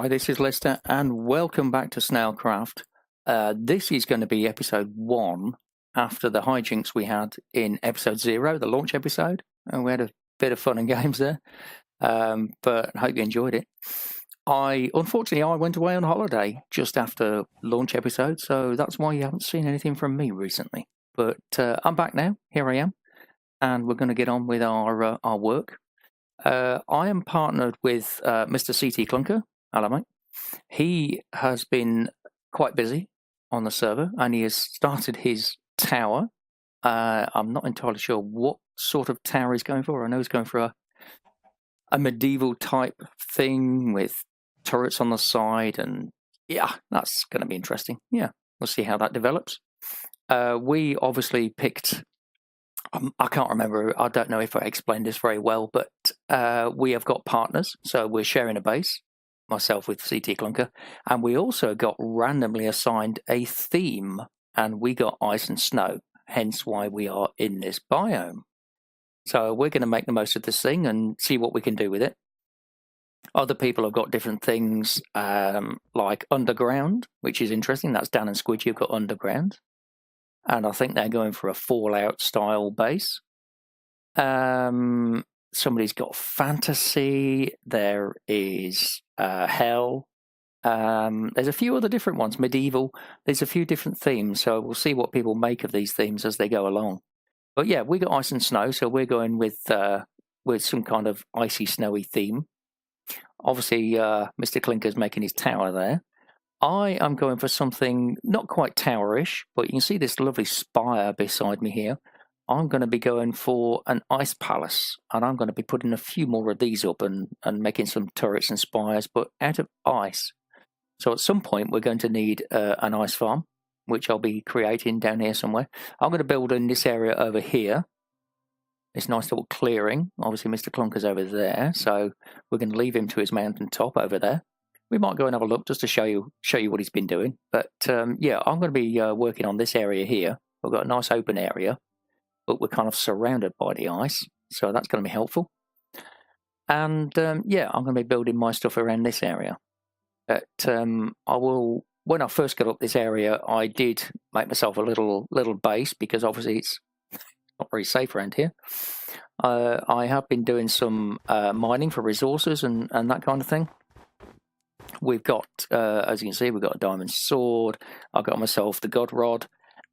this is Lister, and welcome back to Snailcraft. This is going to be episode 1 after the hijinks we had in episode 0, the launch episode. And we had a bit of fun and games there, but I hope you enjoyed it. Unfortunately, I went away on holiday just after launch episode, so that's why you haven't seen anything from me recently. But I'm back now. Here I am, and we're going to get on with our work. I am partnered with Mr. CT Clunker. Hello, mate. He has been quite busy on the server, and he has started his tower. I'm not entirely sure what sort of tower he's going for. I know he's going for a medieval type thing with turrets on the side, and yeah, that's going to be interesting. Yeah, we'll see how that develops. We obviously picked... I can't remember, I don't know if I explained this very well, but we have got partners, so we're sharing a base, myself with CT Clunker, and we also got randomly assigned a theme, and we got ice and snow, hence why we are in this biome. So we're going to make the most of this thing and see what we can do with it. Other people have got different things, like underground, which is interesting. That's Dan and Squidgy have got underground. And I think they're going for a Fallout style base. Somebody's got fantasy. There is hell. There's a few other different ones. Medieval. There's a few different themes. So we'll see what people make of these themes as they go along. But yeah, we got ice and snow. So we're going with some kind of icy, snowy theme. Obviously, Mr. Clinker's making his tower there. I am going for something not quite towerish, but you can see this lovely spire beside me here. I'm going to be going for an ice palace, and I'm going to be putting a few more of these up and making some turrets and spires, but out of ice. So at some point we're going to need an ice farm, which I'll be creating down here somewhere. I'm going to build in this area over here. This nice little clearing. Obviously Mr. Clunker's over there, so we're going to leave him to his mountain top over there. We might go and have a look just to show you what he's been doing. But yeah, I'm going to be working on this area here. We've got a nice open area, but we're kind of surrounded by the ice, so that's going to be helpful. And yeah, I'm going to be building my stuff around this area. But I will. When I first got up this area, I did make myself a little base because obviously it's not very safe around here. I have been doing some mining for resources and that kind of thing. We've got, as you can see, we've got a diamond sword. I've got myself the god rod,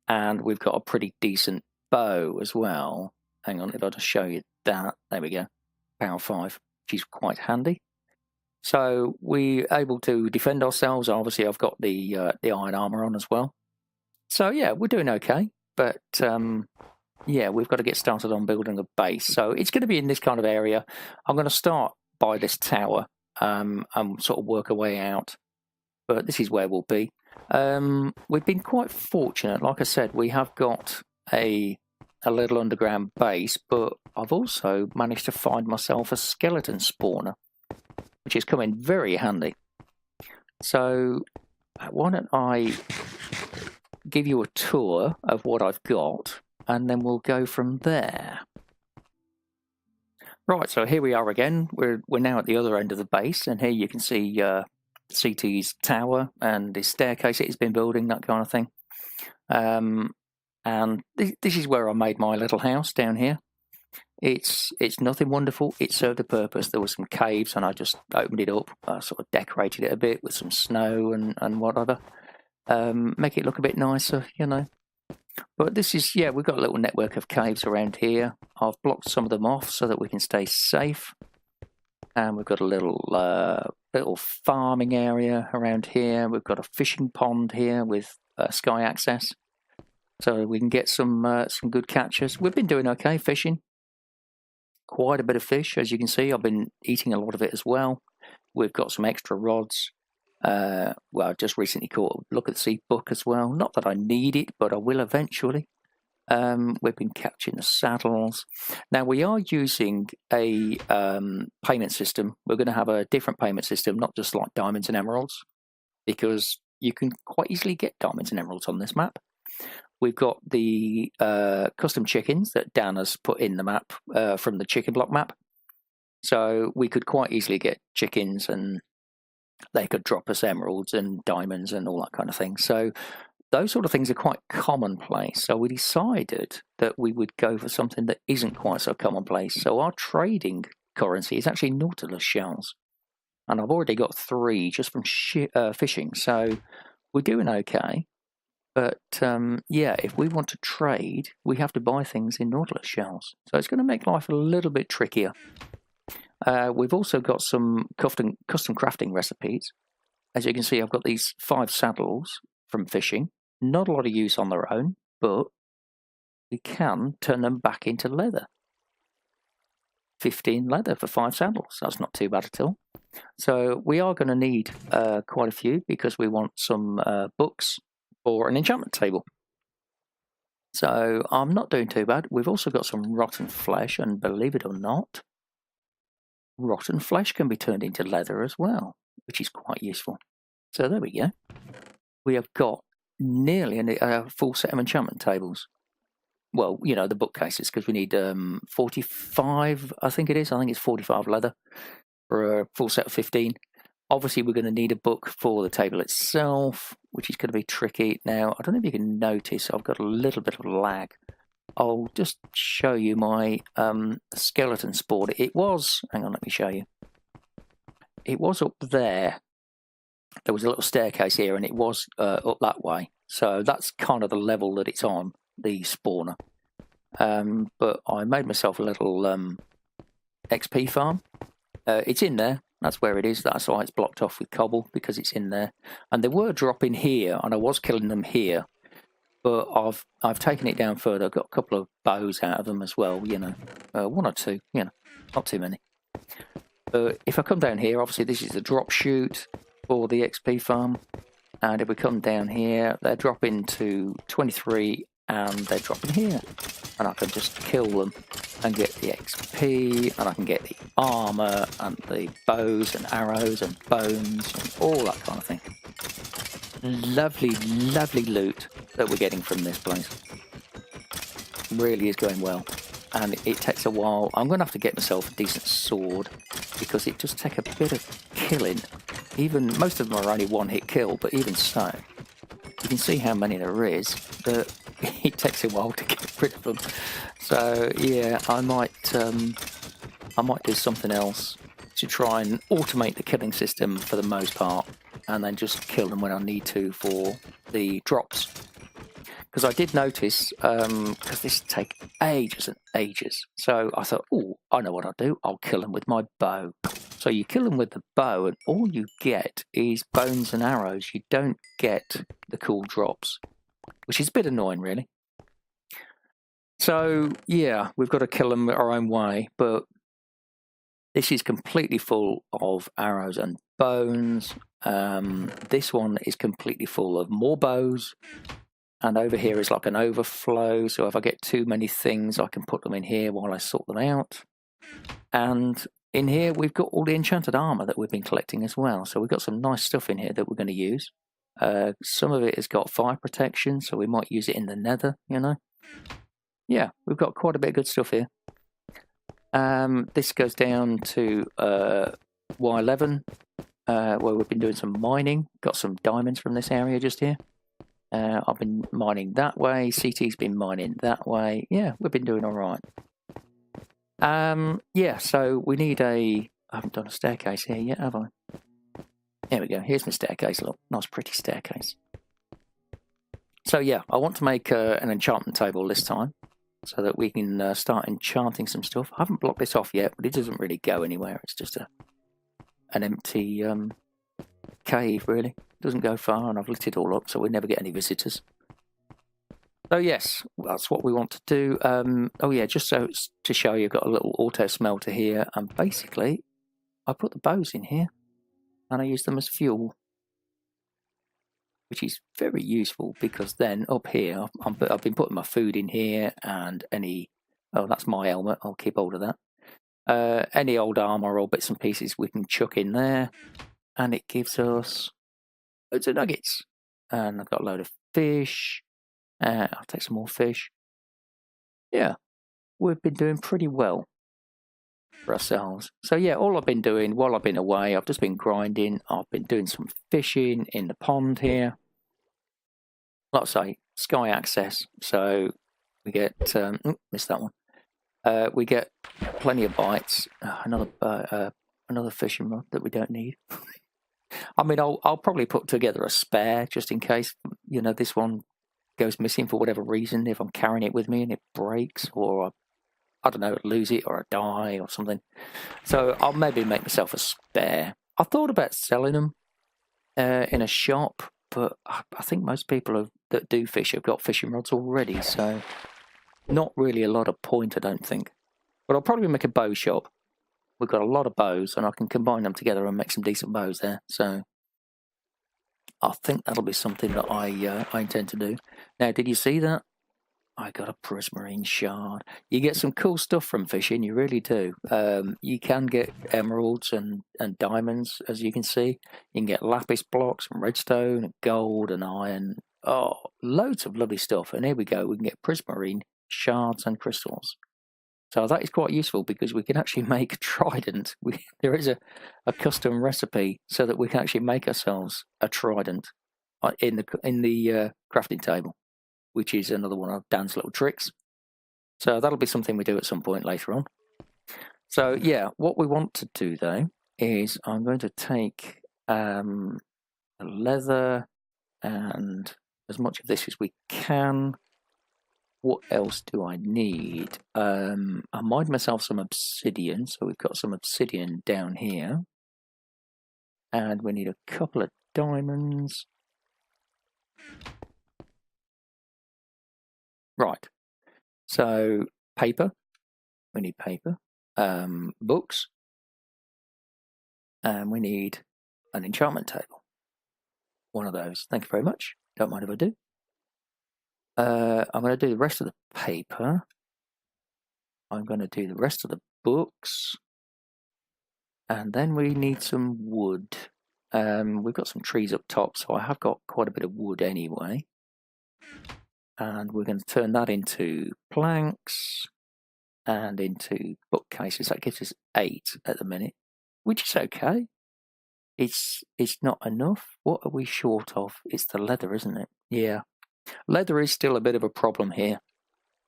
and we've got a pretty decent bow as well. Hang on, if I just show you that. There we go. Power 5, which is quite handy. So we're able to defend ourselves. Obviously, I've got the iron armor on as well. So yeah, we're doing okay. But yeah, we've got to get started on building a base. So it's going to be in this kind of area. I'm going to start by this tower. And sort of work our way out, but this is where we'll be. We've been quite fortunate. Like I said, we have got a little underground base, but I've also managed to find myself a skeleton spawner, which is coming very handy. So why don't I give you a tour of what I've got, and then we'll go from there. Right, so here we are again. We're now at the other end of the base, and here you can see CT's tower and the staircase that he's been building, that kind of thing. And this is where I made my little house down here. It's nothing wonderful. It served a purpose. There were some caves, and I just opened it up, sort of decorated it a bit with some snow and whatever. Make it look a bit nicer, you know. But this is, yeah, we've got a little network of caves around here. I've blocked some of them off so that we can stay safe. And we've got a little farming area around here. We've got a fishing pond here with sky access, so we can get some good catches. We've been doing okay fishing. Quite a bit of fish, as you can see. I've been eating a lot of it as well. We've got some extra rods. Well, I just recently caught a look at the sea book as well. Not that I need it, but I will eventually. We've been catching the saddles. Now, we are using a payment system. We're going to have a different payment system, not just like diamonds and emeralds, because you can quite easily get diamonds and emeralds on this map. We've got the custom chickens that Dan has put in the map from the chicken block map. So we could quite easily get chickens and they could drop us emeralds and diamonds and all that kind of thing. So those sort of things are quite commonplace. So we decided that we would go for something that isn't quite so commonplace. So our trading currency is actually Nautilus shells. And I've already got 3 just from fishing. So we're doing okay. But yeah, if we want to trade, we have to buy things in Nautilus shells. So it's going to make life a little bit trickier. We've also got some custom crafting recipes. As you can see, I've got these 5 saddles from fishing. Not a lot of use on their own, but we can turn them back into leather. 15 leather for 5 saddles. That's not too bad at all. So we are going to need quite a few because we want some books for an enchantment table. So I'm not doing too bad. We've also got some rotten flesh, and believe it or not, rotten flesh can be turned into leather as well, which is quite useful. So there we go. We have got nearly a full set of enchantment tables. Well, you know, the bookcases, because we need 45, I think it is. I think it's 45 leather for a full set of 15. Obviously, we're going to need a book for the table itself, which is going to be tricky. Now, I don't know if you can notice, I've got a little bit of lag. I'll just show you my skeleton board. It was, hang on, let me show you. It was up there. There was a little staircase here, and it was up that way. So that's kind of the level that it's on, the spawner. But I made myself a little XP farm. It's in there. That's where it is. That's why it's blocked off with cobble, because it's in there. And they were dropping here, and I was killing them here. But I've taken it down further. I've got a couple of bows out of them as well, you know. 1 or 2, you know, not too many. But if I come down here, obviously this is the drop chute for the XP farm. And if we come down here, they're dropping to 23, and they're dropping here. And I can just kill them and get the XP, and I can get the armor and the bows and arrows and bones and all that kind of thing. Lovely, lovely loot that we're getting from this place. Really is going well. And it takes a while. I'm going to have to get myself a decent sword, because it does take a bit of killing. Even most of them are only 1-hit kill, but even so, you can see how many there is, that it takes a while to get rid of them. So yeah, I might do something else to try and automate the killing system for the most part, and then just kill them when I need to for the drops. Because I did notice, because this take ages and ages, so I thought, oh, I know what I'll do. I'll kill them with my bow. So you kill them with the bow, and all you get is bones and arrows. You don't get the cool drops, which is a bit annoying, really. So yeah, we've got to kill them our own way, but this is completely full of arrows and bones. This one is completely full of more bows. And over here is like an overflow, so if I get too many things, I can put them in here while I sort them out. And in here, we've got all the enchanted armor that we've been collecting as well. So we've got some nice stuff in here that we're going to use. Some of it has got fire protection, so we might use it in the nether, you know. Yeah, we've got quite a bit of good stuff here. This goes down to Y11, where we've been doing some mining. Got some diamonds from this area just here. I've been mining that way. CT's been mining that way. Yeah, we've been doing all right. Yeah, so we need I haven't done a staircase here yet, have I? There we go. Here's my staircase. Look, nice pretty staircase. So yeah, I want to make an enchantment table this time, so that we can start enchanting some stuff. I haven't blocked this off yet, but it doesn't really go anywhere. It's just an empty cave, really. Doesn't go far, and I've lit it all up, so we never get any visitors. So yes, that's what we want to do. Oh yeah, just so to show you, I've got a little auto smelter here, and basically I put the bows in here and I use them as fuel, which is very useful, because then up here I've been putting my food in here, and any, oh, that's my helmet, I'll keep hold of that. Any old armor or bits and pieces we can chuck in there, and it gives us loads of nuggets. And I've got a load of fish. I'll take some more fish. Yeah, we've been doing pretty well. for ourselves. So yeah, all I've been doing while I've been away, I've just been grinding. I've been doing some fishing in the pond here. Like I say, sky access, so we get missed that one. We get plenty of bites. Another fishing rod that we don't need. I mean, I'll probably put together a spare just in case, you know, this one goes missing for whatever reason. If I'm carrying it with me and it breaks, or I don't know, lose it, or I die or something. So I'll maybe make myself a spare. I thought about selling them in a shop, but I think most people that do fish have got fishing rods already, so not really a lot of point, I don't think. But I'll probably make a bow shop. We've got a lot of bows, and I can combine them together and make some decent bows there. So I think that'll be something that I intend to do. Now, did you see that? I got a prismarine shard. You get some cool stuff from fishing, you really do. You can get emeralds and diamonds, as you can see. You can get lapis blocks and redstone and gold and iron. Oh, loads of lovely stuff. And here we go, we can get prismarine shards and crystals. So that is quite useful because we can actually make a trident. There is a custom recipe so that we can actually make ourselves a trident in the crafting table, which is another one of Dan's little tricks. So that'll be something we do at some point later on. So yeah, what we want to do though is I'm going to take leather and as much of this as we can. What else do I need? I mined myself some obsidian, so we've got some obsidian down here. And we need a couple of diamonds. Right, so paper, we need paper, books, and we need an enchantment table. One of those, thank you very much, don't mind if I do. I'm going to do the rest of the paper. I'm going to do the rest of the books. And then we need some wood. We've got some trees up top, so I have got quite a bit of wood anyway. And we're going to turn that into planks and into bookcases. That gives us 8 at the minute, which is okay. It's not enough. What are we short of? It's the leather, isn't it? Yeah. Leather is still a bit of a problem here,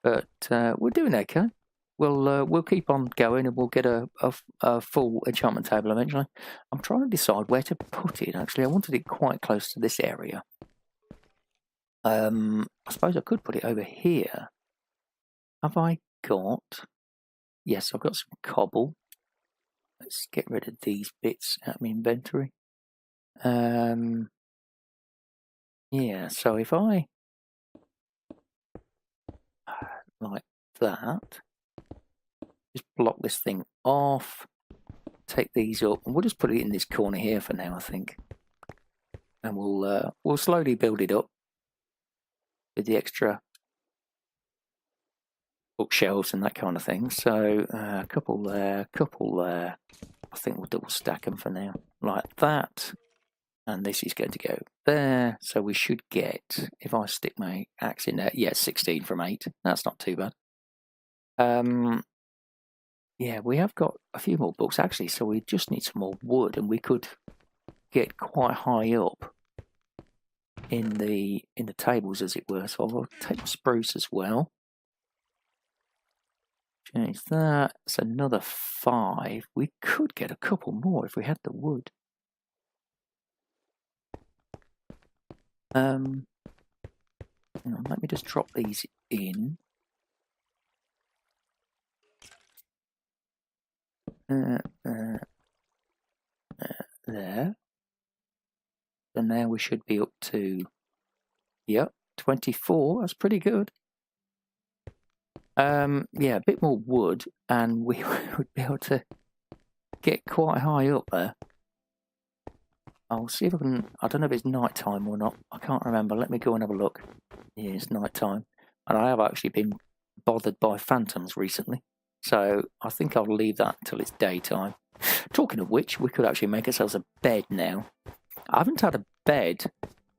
but we're doing okay. We'll keep on going, and we'll get a full enchantment table eventually. I'm trying to decide where to put it. Actually, I wanted it quite close to this area. I suppose I could put it over here. Have I got? Yes, I've got some cobble. Let's get rid of these bits out of my inventory. Yeah. So if I like that, just block this thing off, take these up, and we'll just put it in this corner here for now, I think, and we'll slowly build it up with the extra bookshelves and that kind of thing. So a couple there, I think we'll double stack them for now, like that. And this is going to go there. So we should get, if I stick my axe in there, yeah, 16 from 8. That's not too bad. Yeah, we have got a few more books actually, so we just need some more wood, and we could get quite high up in the tables, as it were. So I'll take spruce as well. Change that. It's another 5. We could get a couple more if we had the wood. Let me just drop these in. There. So now we should be up to, yep, 24. That's pretty good. Yeah, a bit more wood, and we would be able to get quite high up there. I'll see if I can. I don't know if it's night time or not. I can't remember. Let me go and have a look. Yeah, it's night time, and I have actually been bothered by phantoms recently, so I think I'll leave that until it's daytime. Talking of which, we could actually make ourselves a bed now. I haven't had a bed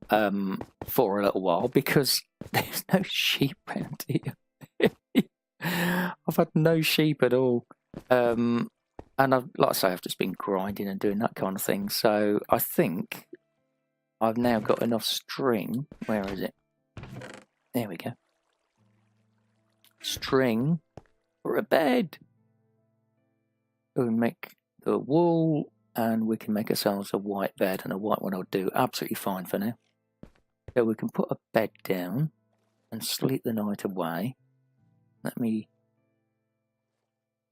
for a little while because there's no sheep around here. I've had no sheep at all. And like I say, I've just been grinding and doing that kind of thing. So I think I've now got enough string. Where is it? There we go. String for a bed. So we make the wool, and we can make ourselves a white bed, and a white one will do absolutely fine for now. So we can put a bed down and sleep the night away. Let me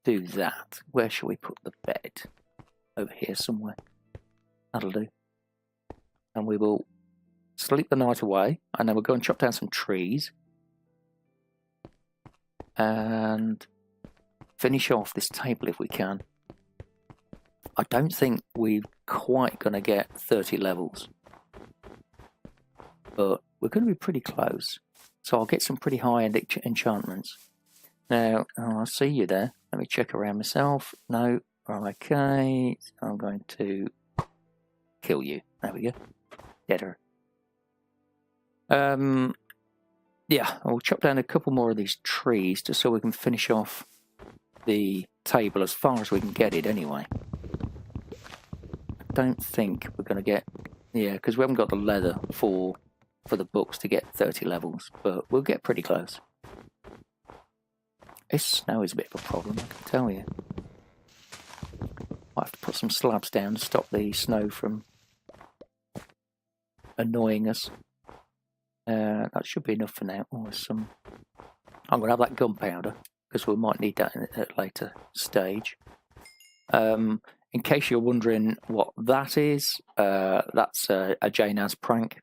do that. Where shall we put the bed? Over here somewhere. That'll do. And we will sleep the night away, and then we'll go and chop down some trees and finish off this table if we can. I don't think we're quite going to get 30 levels, but we're going to be pretty close. So I'll get some pretty high-end enchantments. Now, I see you there. Let me check around myself. No, okay. I'm going to kill you. There we go. Get her. Yeah, I'll chop down a couple more of these trees just so we can finish off the table as far as we can get it anyway. I don't think we're going to get... Yeah, because we haven't got the leather for the books to get 30 levels, but we'll get pretty close. This snow is a bit of a problem, I can tell you. I'll have to put some slabs down to stop the snow from annoying us. That should be enough for now. Oh, some... I'm going to have that gunpowder, because we might need that at a later stage. In case you're wondering what that is, that's a JNAS prank.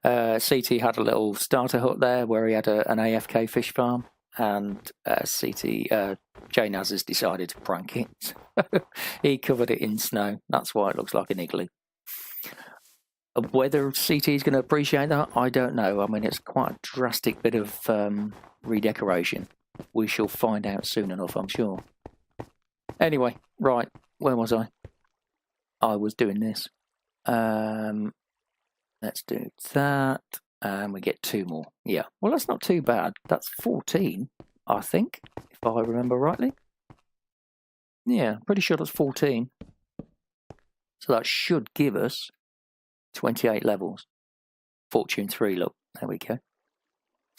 CT had a little starter hut there where he had an AFK fish farm, and JNAS has decided to prank it. He covered it in snow. That's why it looks like an igloo. Whether CT is going to appreciate that, I don't know. I mean, it's quite a drastic bit of redecoration. We shall find out soon enough, I'm sure. Anyway, right, where was I? I was doing this. Let's do that, and we get 2 more. Yeah, well, that's not too bad. That's 14, I think, if I remember rightly. Yeah, pretty sure that's 14. So that should give us 28 levels. Fortune 3, look, there we go.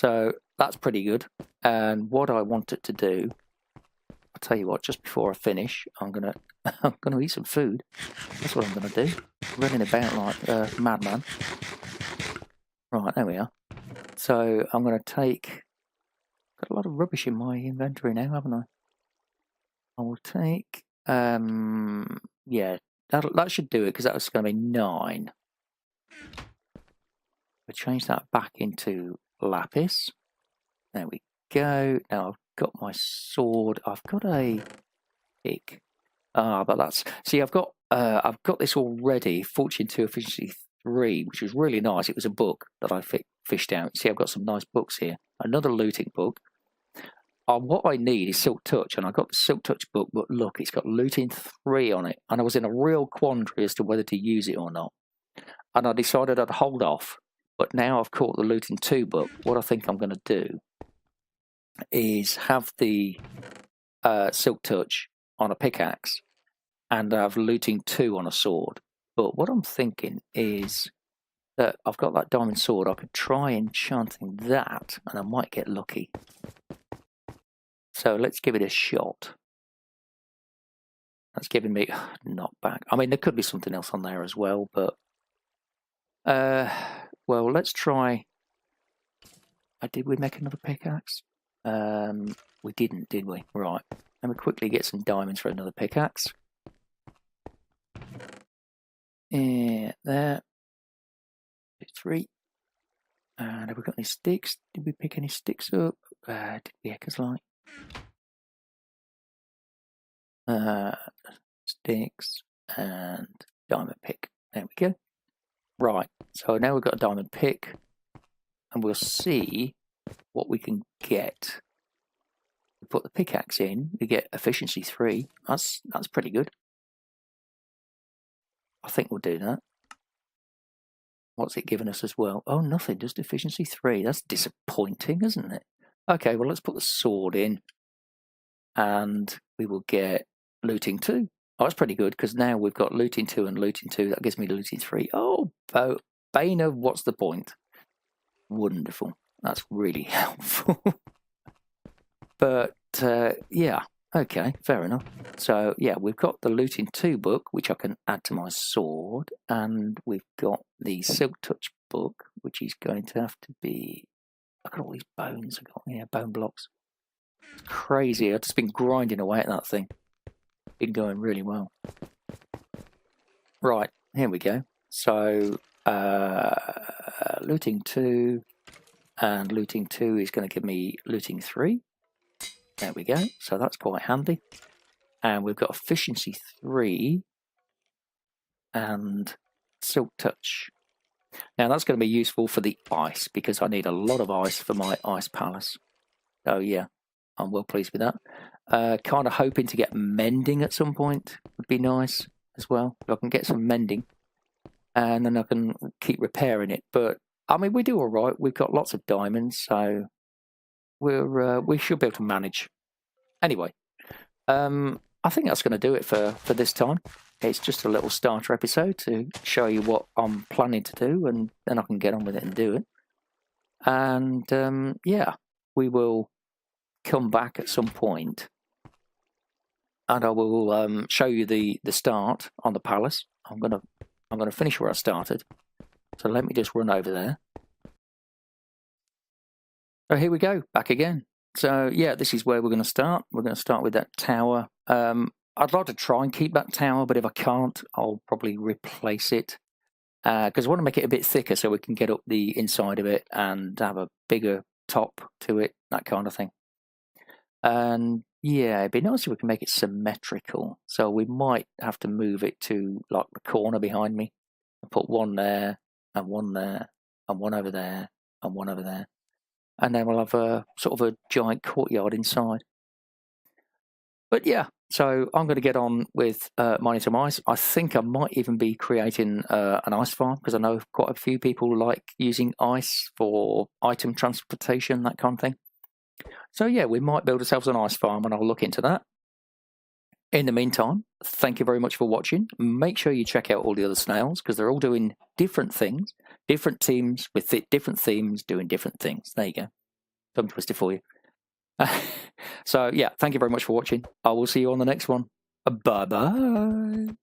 So that's pretty good. And what I wanted to do, I'll tell you what, just before I finish, I'm gonna eat some food. That's what I'm gonna do. Running about like a madman. Right, there we are. So I'm gonna take... Got a lot of rubbish in my inventory now, haven't I? I will take... yeah, that should do it, because that was gonna be 9. We'll change that back into lapis. There we go. Now I've got my sword. I've got a pick. But that's... See, I've got this already. Fortune 2, efficiency 3, which was really nice. It was a book that I fished out. See, I've got some nice books here. Another looting book. What I need is Silk Touch, and I got the Silk Touch book, but look, it's got looting 3 on it, and I was in a real quandary as to whether to use it or not. And I decided I'd hold off, but now I've caught the looting 2 book. What I think I'm going to do is have the Silk Touch on a pickaxe and have looting 2 on a sword. But what I'm thinking is that I've got that diamond sword. I could try enchanting that, and I might get lucky. So let's give it a shot. That's giving me knockback. I mean, there could be something else on there as well, but well, let's try. Did we make another pickaxe? We didn't, did we? Right. Let me quickly get some diamonds for another pickaxe. Yeah, there. 3. And have we got any sticks? Did we pick any sticks up? Did we echoes like? Sticks and diamond pick. There we go. Right, so now we've got a diamond pick, and we'll see what we can get. We put the pickaxe in, we get efficiency 3. That's pretty good. I think we'll do that. What's it giving us as well? Oh, nothing, just efficiency 3. That's disappointing, isn't it? Okay, well, let's put the sword in. and we will get looting 2. Oh, that's pretty good, because now we've got looting 2 and looting 2. That gives me looting 3. Oh, bane of what's the point? Wonderful. That's really helpful. But, yeah, okay, fair enough. So, yeah, we've got the looting 2 book, which I can add to my sword, and we've got the Silk Touch book, which is going to have to be... Look at all these bones I've got. Yeah, bone blocks. It's crazy. I've just been grinding away at that thing. Been going really well. Right, here we go. So, looting 2, and looting 2 is going to give me looting 3. There we go. So that's quite handy. And we've got efficiency 3 and Silk Touch. Now that's going to be useful for the ice, because I need a lot of ice for my ice palace. Oh yeah, I'm well pleased with that. Kind of hoping to get mending at some point would be nice as well. If I can get some mending, and then I can keep repairing it. But I mean, we do all right. We've got lots of diamonds, so we should be able to manage. Anyway, I think that's going to do it for this time. It's just a little starter episode to show you what I'm planning to do, and then I can get on with it and do it. And yeah, we will come back at some point, and I will show you the start on the palace. I'm gonna finish where I started. So let me just run over there. So here we go, back again. So yeah, this is where we're going to start. We're going to start with that tower. I'd like to try and keep that tower, but if I can't, I'll probably replace it. Because I want to make it a bit thicker so we can get up the inside of it and have a bigger top to it, that kind of thing. And yeah, it'd be nice if we can make it symmetrical. So we might have to move it to like the corner behind me. And put one there, and one there, and one over there, and one over there. And then we'll have a sort of a giant courtyard inside. But yeah, so I'm going to get on with mining some ice. I think I might even be creating an ice farm, because I know quite a few people like using ice for item transportation, that kind of thing. So yeah, we might build ourselves an ice farm, and I'll look into that. In the meantime, thank you very much for watching. Make sure you check out all the other snails, because they're all doing different things, different teams with different themes doing different things. There you go. Tongue twister for you. So yeah, thank you very much for watching. I will see you on the next one. Bye-bye.